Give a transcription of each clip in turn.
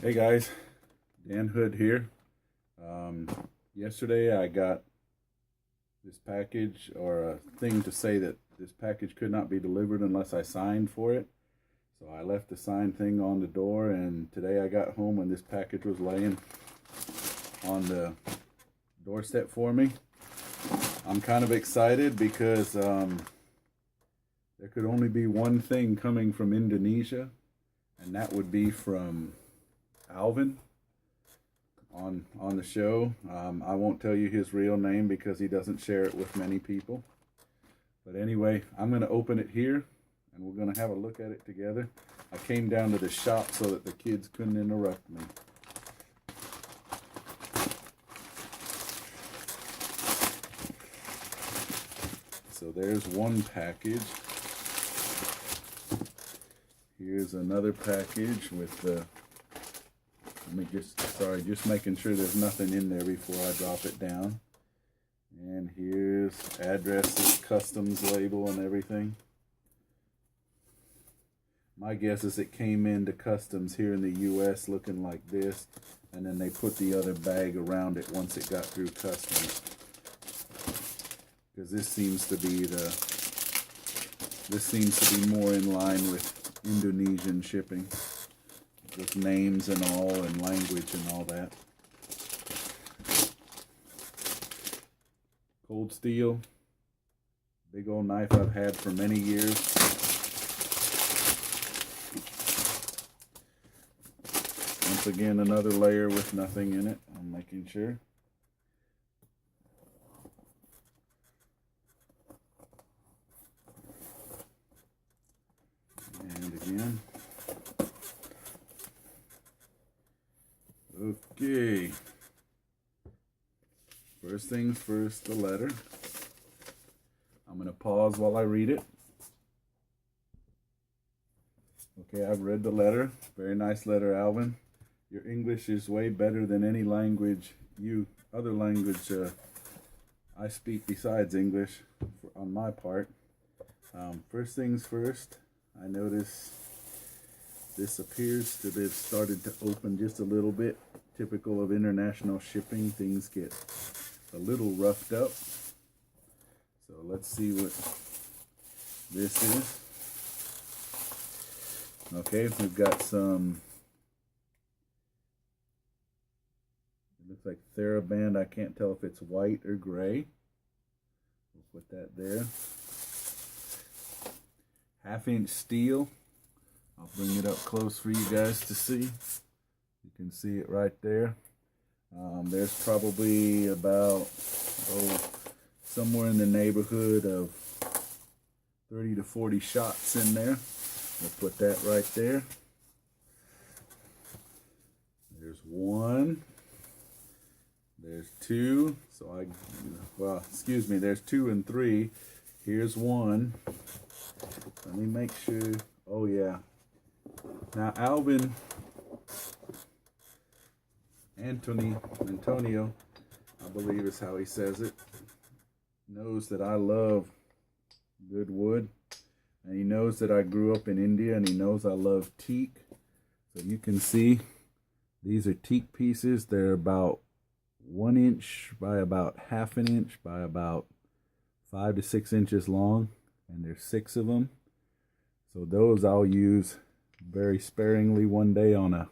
Hey guys, Dan Hood here. Yesterday I got this package or a thing to say that this package could not be delivered unless I signed for it. So I left the signed thing on the door, and today I got home and this package was laying on the doorstep for me. I'm kind of excited because there could only be one thing coming from Indonesia, and that would be from Alvin on the show. I won't tell you his real name because he doesn't share it with many people. But anyway, I'm going to open it here and we're going to have a look at it together. I came down to the shop so that the kids couldn't interrupt me. So there's one package. Here's another package with the just making sure there's nothing in there before I drop it down. And here's addresses, customs label, and everything. My guess is it came into customs here in the US looking like this, and then they put the other bag around it once it got through customs. Because this seems to be more in line with Indonesian shipping, with names and all, and language and all that. Cold steel, big old knife I've had for many years. Once again, another layer with nothing in it. I'm making sure. And again. Okay, first things first, the letter. I'm going to pause while I read it. Okay, I've read the letter. Very nice letter, Alvin. Your English is way better than any language I speak besides English on my part. First things first, I notice this appears to have started to open just a little bit. Typical of international shipping, things get a little roughed up. So let's see what this is. Okay, we've got some, it looks like TheraBand. I can't tell if it's white or gray. We'll put that there. 1/2-inch steel. I'll bring it up close for you guys to see. You can see it right there. There's probably about, somewhere in the neighborhood of 30 to 40 shots in there. We'll put that right there. There's one. There's two. There's 2 and 3. Here's one. Let me make sure. Oh yeah. Now Alvin, Antonio, I believe is how he says it, knows that I love good wood, and he knows that I grew up in India, and he knows I love teak. So you can see these are teak pieces. They're about 1 inch by about 1/2 inch by about 5 to 6 inches long, and there's 6 of them. So those I'll use very sparingly one day on a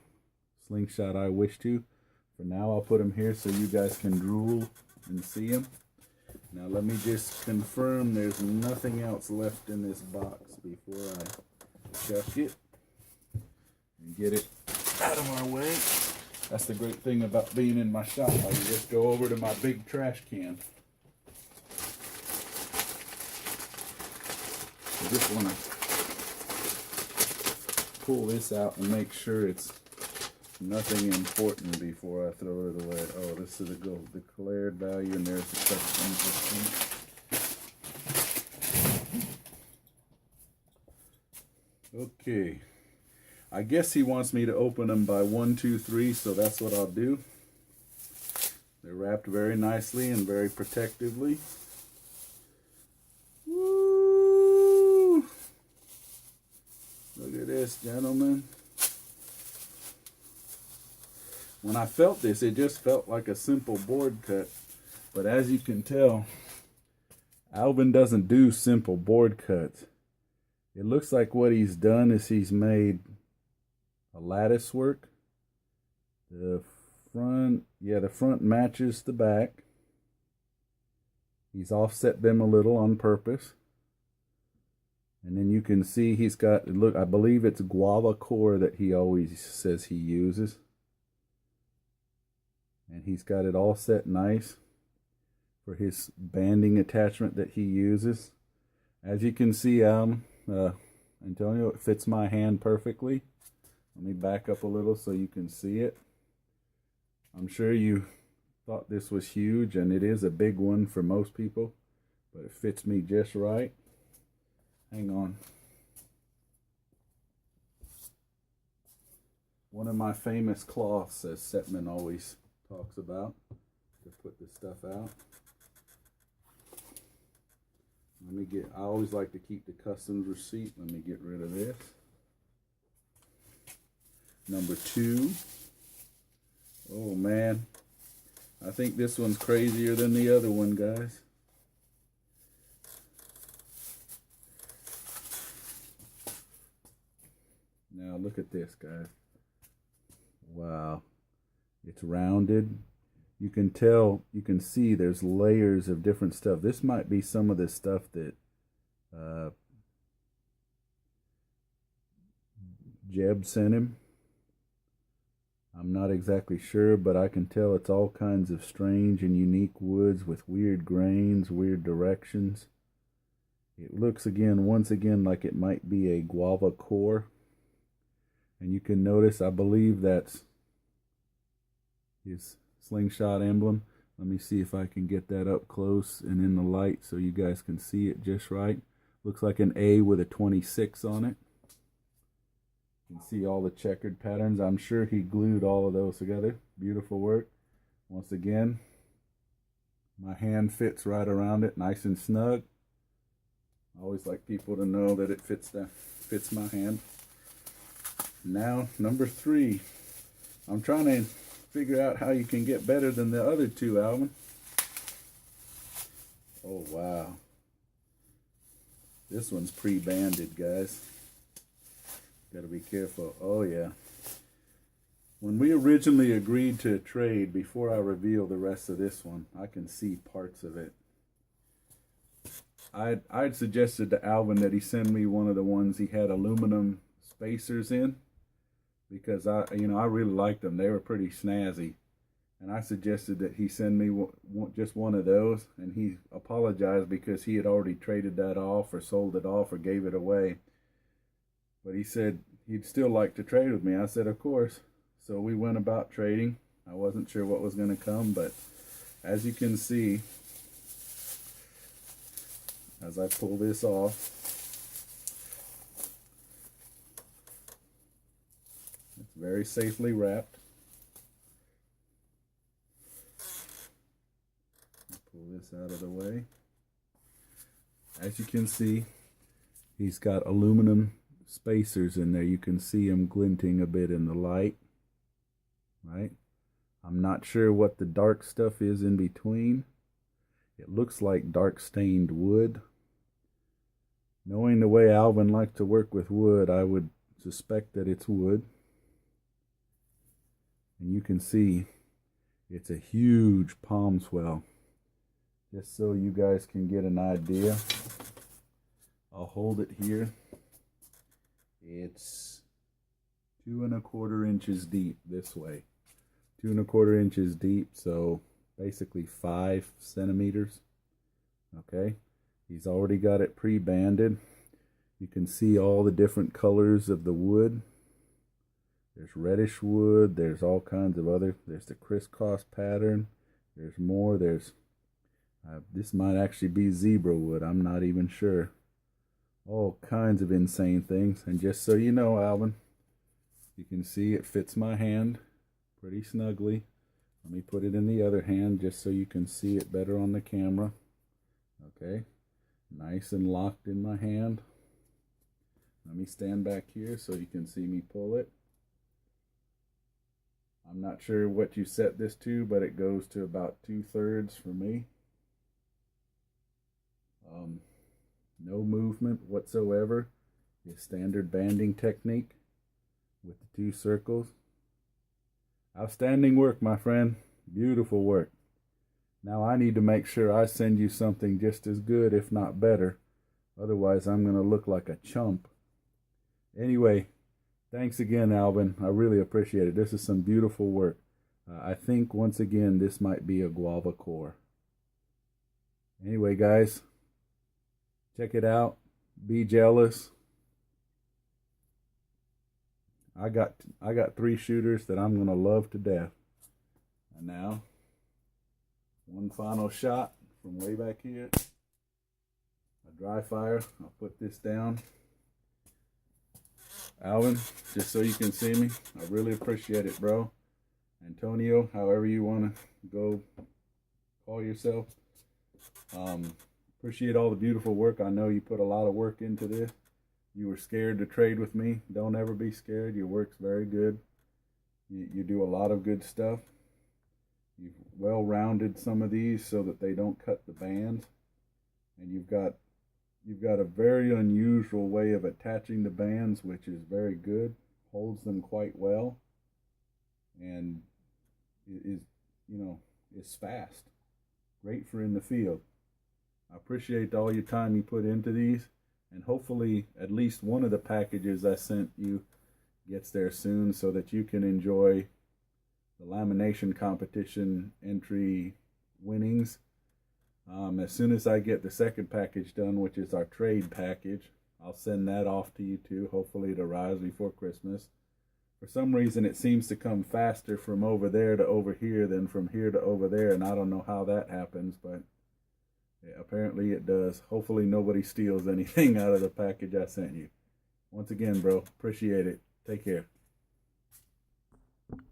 slingshot I wish to. For now, I'll put them here so you guys can drool and see them. Now let me just confirm there's nothing else left in this box before I chuck it and get it out of our way. That's the great thing about being in my shop. I can just go over to my big trash can. I just want to pull this out and make sure it's nothing important before I throw it away. Oh, this is the declared value, and there's the customs. Okay, I guess he wants me to open them by 1, 2, 3, so that's what I'll do. They're wrapped very nicely and very protectively. Woo! Look at this, gentlemen. when I felt this, it just felt like a simple board cut. But as you can tell, Alvin doesn't do simple board cuts. It looks like what he's done is he's made a lattice work. The front matches the back. He's offset them a little on purpose. And then you can see he's got, look, I believe it's guava core that he always says he uses. And he's got it all set nice for his banding attachment that he uses. As you can see, Antonio, it fits my hand perfectly. Let me back up a little so you can see it. I'm sure you thought this was huge, and it is a big one for most people, but it fits me just right. Hang on. One of my famous cloths, as Setman always talks about, to put this stuff out. I always like to keep the customs receipt. Let me get rid of this. Number 2. Oh man, I think this one's crazier than the other one, guys. Now look at this, guys. Wow. It's rounded. You can tell, you can see there's layers of different stuff. This might be some of the stuff that Jeb sent him. I'm not exactly sure, but I can tell it's all kinds of strange and unique woods with weird grains, weird directions. It looks once again like it might be a guava core. And you can notice, I believe that's his slingshot emblem. Let me see if I can get that up close and in the light so you guys can see it just right. Looks like an A with a 26 on it. You can see all the checkered patterns. I'm sure he glued all of those together. Beautiful work. Once again, my hand fits right around it, nice and snug. I always like people to know that it fits my hand. Now, number 3. I'm trying to figure out how you can get better than the other 2, Alvin. Oh, wow. This one's pre-banded, guys. Gotta be careful. Oh, yeah. When we originally agreed to trade, before I reveal the rest of this one, I can see parts of it. I'd suggested to Alvin that he send me one of the ones he had aluminum spacers in, because I really liked them. They were pretty snazzy, and I suggested that he send me just one of those, and he apologized because he had already traded that off or sold it off or gave it away. But he said he'd still like to trade with me. I said, of course. So we went about trading. I wasn't sure what was going to come, but as you can see, as I pull this off, it's very safely wrapped. Pull this out of the way. As you can see, he's got aluminum spacers in there. You can see them glinting a bit in the light, right? I'm not sure what the dark stuff is in between. It looks like dark stained wood. Knowing the way Alvin likes to work with wood, I would suspect that it's wood. And you can see it's a huge palm swell. Just so you guys can get an idea, I'll hold it here. It's 2 1/4 inches deep this way. 2 1/4 inches deep, so basically 5 centimeters. Okay, he's already got it pre-banded. You can see all the different colors of the wood. There's reddish wood, there's all kinds of other, there's the crisscross pattern, there's more, there's, this might actually be zebra wood, I'm not even sure. All kinds of insane things. And just so you know, Alvin, you can see it fits my hand pretty snugly. Let me put it in the other hand just so you can see it better on the camera. Okay, nice and locked in my hand. Let me stand back here so you can see me pull it. I'm not sure what you set this to, but it goes to about 2/3 for me. No movement whatsoever. Your standard banding technique with the 2 circles. Outstanding work, my friend. Beautiful work. Now I need to make sure I send you something just as good, if not better. Otherwise, I'm going to look like a chump. Anyway, thanks again, Alvin. I really appreciate it. This is some beautiful work. I think, once again, this might be a guava core. Anyway, guys, check it out. Be jealous. I got 3 shooters that I'm going to love to death. And now, one final shot from way back here. A dry fire. I'll put this down. Alvin, just so you can see me, I really appreciate it, bro. Antonio, however you want to go call yourself. Appreciate all the beautiful work. I know you put a lot of work into this. You were scared to trade with me. Don't ever be scared. Your work's very good. You do a lot of good stuff. You've well-rounded some of these so that they don't cut the bands. And you've got a very unusual way of attaching the bands, which is very good. Holds them quite well. And is fast. Great for in the field. I appreciate all your time you put into these. And hopefully at least one of the packages I sent you gets there soon so that you can enjoy the lamination competition entry winnings. As soon as I get the second package done, which is our trade package, I'll send that off to you too. Hopefully it arrives before Christmas. For some reason it seems to come faster from over there to over here than from here to over there, and I don't know how that happens, but yeah, apparently it does. Hopefully nobody steals anything out of the package I sent you. Once again, bro, appreciate it. Take care.